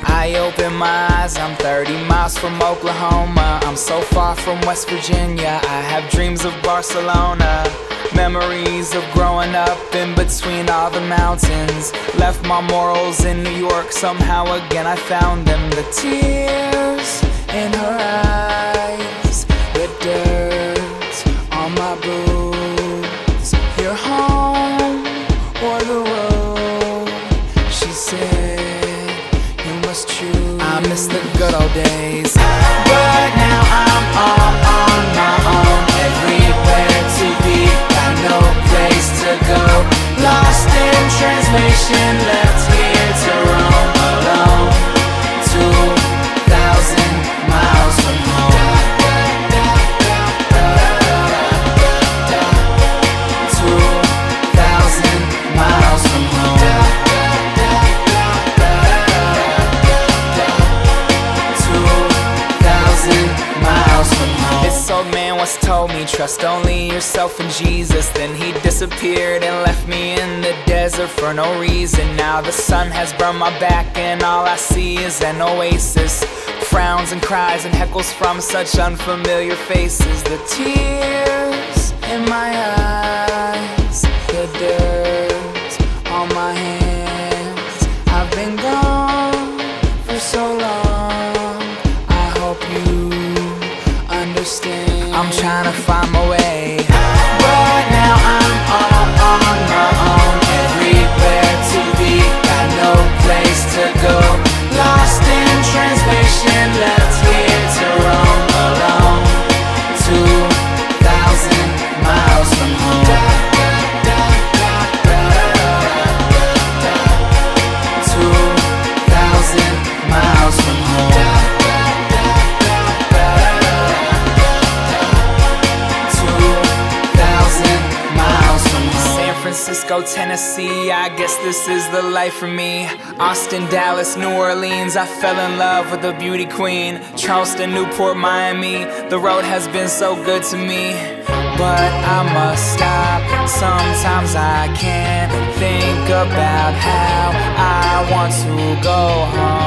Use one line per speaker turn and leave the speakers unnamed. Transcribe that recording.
I open my eyes, I'm 30 miles from Oklahoma. I'm so far from West Virginia, I have dreams of Barcelona. Memories of growing up in between all the mountains. Left my morals in New York, somehow again I found them. The tears in her eyes, the dirt on my boots. Your home or the road, she said, you must choose. I miss the good old days, but now I'm all on my own. Everywhere to be, got no place to go. Lost in translation, left here to roam alone. 2,000 miles from home. 2,000 miles from home. 2,000 miles from home. This old man once told me, trust only yourself and Jesus. Then he disappeared and left me in the desert for no reason. Now the sun has burned my back and all I see is an oasis. Frowns and cries and heckles from such unfamiliar faces. The tears in my eyes, the dirt on my hands. I've been gone for so long, I hope you understand. I'm trying to find my way, but now I'm all on my own. Everywhere to be, got no place to go. Lost in translation, left here to roam alone. 2,000 miles from home. 2,000 miles from home. 2,000 miles from home. San Francisco, Tennessee, I guess this is the life for me. Austin, Dallas, New Orleans, I fell in love with a beauty queen. Charleston, Newport, Miami, the road has been so good to me. But I must stop, sometimes I can't think about how I want to go home.